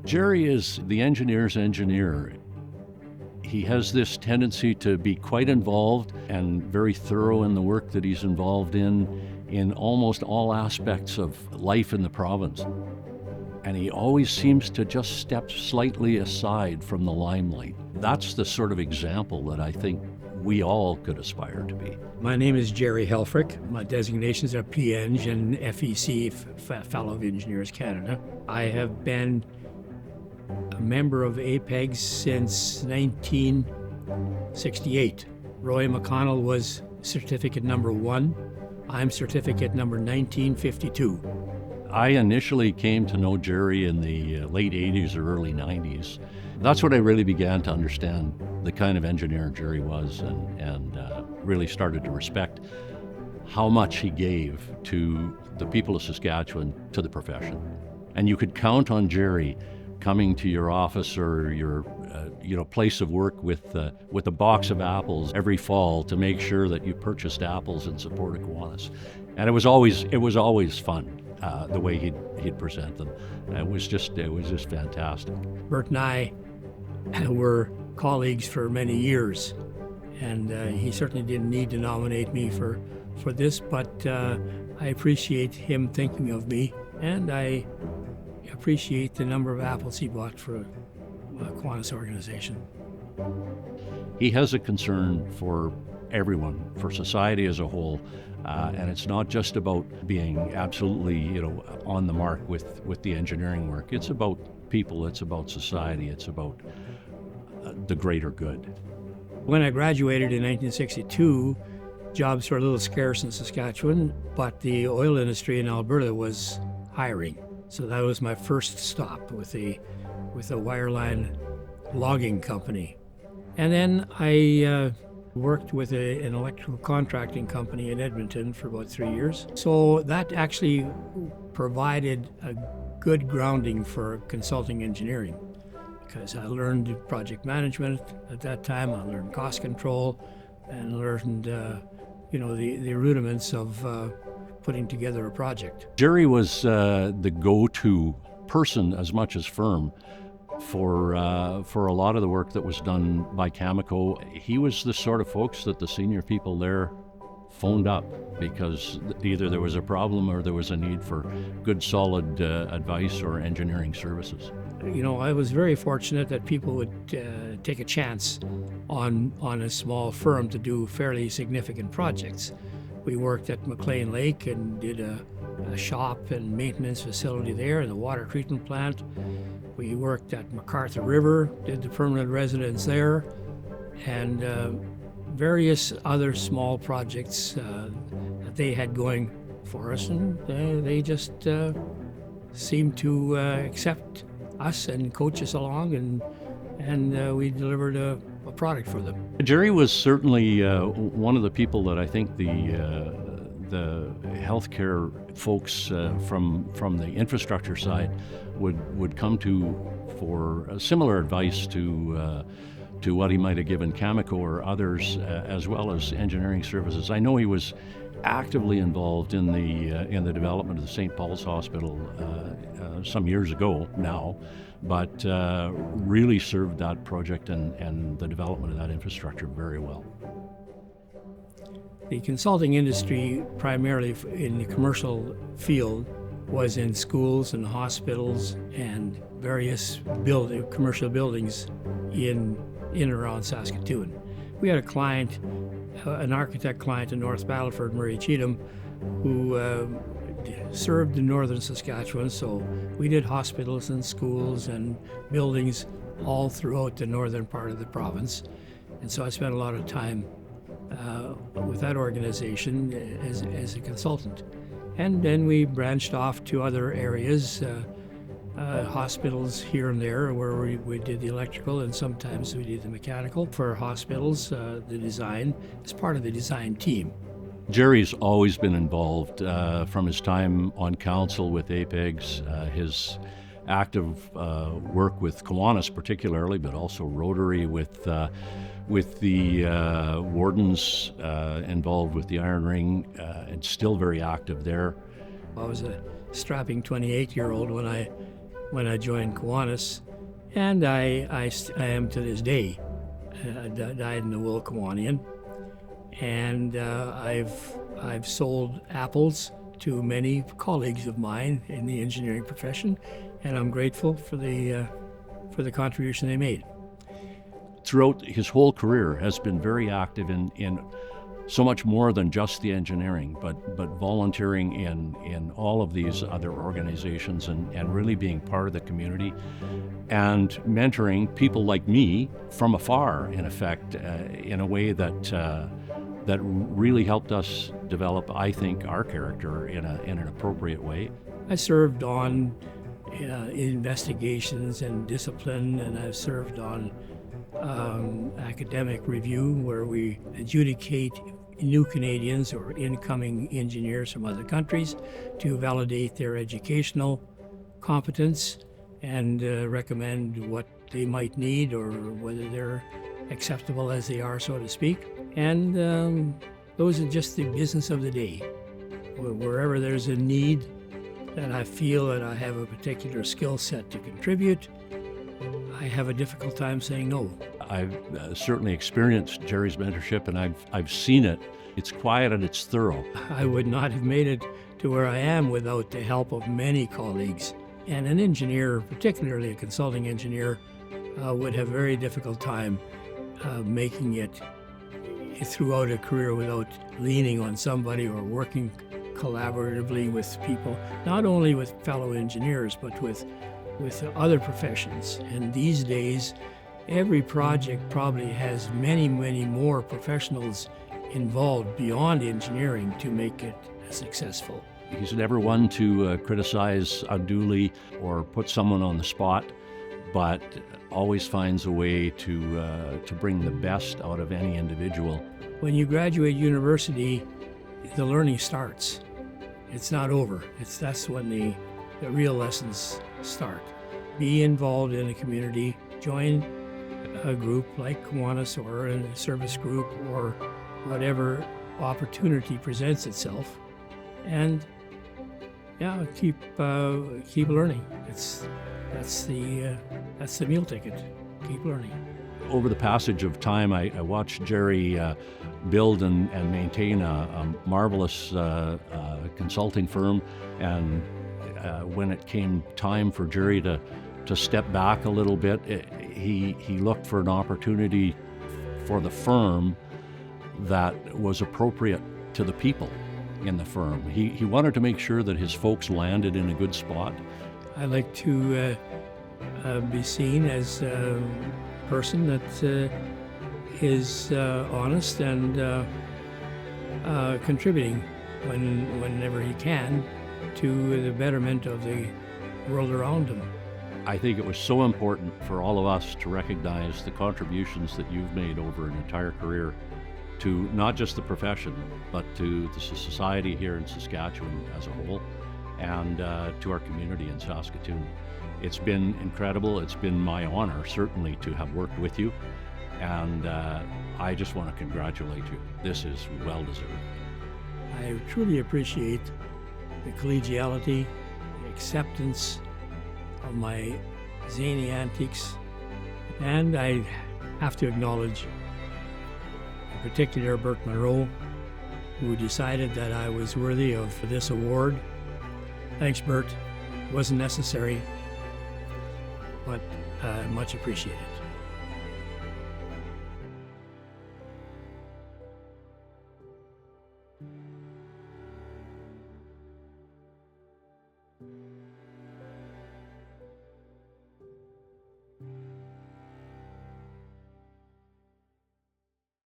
Jerry is the engineer's engineer. He has this tendency to be quite involved and very thorough in the work that he's involved in almost all aspects of life in the province. And he always seems to just step slightly aside from the limelight. That's the sort of example that I think we all could aspire to be. My name is Jerry Helfrich. My designations are P.Eng and FEC, Fellow of Engineers Canada. I have been a member of APEGS since 1968. Roy McConnell was certificate number 1. I'm certificate number 1952. I initially came to know Jerry in the late 80s or early 90s. That's when I really began to understand the kind of engineer Jerry was and really started to respect how much he gave to the people of Saskatchewan, to the profession. And you could count on Jerry coming to your office or your place of work with a box of apples every fall to make sure that you purchased apples in support of Kiwanis. And it was always fun. The way he'd present them. It was just fantastic. Bert and I were colleagues for many years, and he certainly didn't need to nominate me for this, but I appreciate him thinking of me, and I appreciate the number of apples he bought for the Kiwanis organization. He has a concern for everyone, for society as a whole. And it's not just about being absolutely, on the mark with the engineering work. It's about people, it's about society, it's about the greater good. When I graduated in 1962, jobs were a little scarce in Saskatchewan, but the oil industry in Alberta was hiring. So that was my first stop with a wireline logging company. And then I worked with an electrical contracting company in Edmonton for about 3 years. So that actually provided a good grounding for consulting engineering, because I learned project management at that time. I learned cost control and learned the rudiments of putting together a project. Jerry was the go-to person as much as firm for a lot of the work that was done by Cameco. He was the sort of folks that the senior people there phoned up because either there was a problem or there was a need for good, solid advice or engineering services. I was very fortunate that people would take a chance on a small firm to do fairly significant projects. We worked at McLean Lake and did a shop and maintenance facility there and the water treatment plant. We worked at McArthur River, did the permanent residence there, and various other small projects that they had going for us, and they just seemed to accept us and coach us along, and we delivered a product for them. Jerry was certainly one of the people that I think the healthcare folks from the infrastructure side would come to for similar advice to what he might have given Cameco or others, as well as engineering services. I know he was actively involved in the development of the St. Paul's Hospital some years ago now, but really served that project and the development of that infrastructure very well. The consulting industry, primarily in the commercial field, was in schools and hospitals and various commercial buildings in and around Saskatoon. We had a client, an architect client in North Battleford, Murray Cheatham, who served in northern Saskatchewan, so we did hospitals and schools and buildings all throughout the northern part of the province. And so I spent a lot of time with that organization as a consultant. And then we branched off to other areas, hospitals here and there where we did the electrical, and sometimes we did the mechanical. For hospitals, the design is part of the design team. Jerry's always been involved from his time on council with APEGS, his active work with Kiwanis particularly, but also Rotary with the wardens involved with the Iron Ring, and still very active there. I was a strapping 28-year-old when when I joined Kiwanis, and I am to this day. I died in the wool Kiwanian, and I've sold apples to many colleagues of mine in the engineering profession, and I'm grateful for the contribution they made. Throughout his whole career has been very active in so much more than just the engineering, but volunteering in all of these other organizations and really being part of the community and mentoring people like me from afar, in effect, in a way that really helped us develop, I think, our character in an appropriate way. I served on investigations and discipline, and I've served on academic review, where we adjudicate new Canadians or incoming engineers from other countries to validate their educational competence and recommend what they might need or whether they're acceptable as they are, so to speak. And those are just the business of the day. Wherever there's a need that I feel that I have a particular skill set to contribute, I have a difficult time saying no. I've certainly experienced Jerry's mentorship, and I've seen it. It's quiet and it's thorough. I would not have made it to where I am without the help of many colleagues. And an engineer, particularly a consulting engineer, would have a very difficult time making it throughout a career without leaning on somebody or working collaboratively with people, not only with fellow engineers, but with other professions. And these days, every project probably has many, many more professionals involved beyond engineering to make it successful. He's never one to criticize unduly or put someone on the spot, but always finds a way to bring the best out of any individual. When you graduate university, the learning starts. It's not over. That's when the real lessons start. Be involved in a community, join a group like Kiwanis or a service group or whatever opportunity presents itself, and keep learning. That's the meal ticket. Keep learning. Over the passage of time, I watched Jerry build and maintain a marvelous consulting firm, and when it came time for Jerry to step back a little bit, he looked for an opportunity for the firm that was appropriate to the people in the firm. He wanted to make sure that his folks landed in a good spot. I like to be seen as a person that is honest and contributing whenever he can to the betterment of the world around him. I think it was so important for all of us to recognize the contributions that you've made over an entire career to not just the profession, but to the society here in Saskatchewan as a whole, and to our community in Saskatoon. It's been incredible. It's been my honor, certainly, to have worked with you, and I just want to congratulate you. This is well deserved. I truly appreciate the collegiality, the acceptance of my zany antics, and I have to acknowledge in particular Bert Munro, who decided that I was worthy of this award. Thanks, Bert. It wasn't necessary, but much appreciated.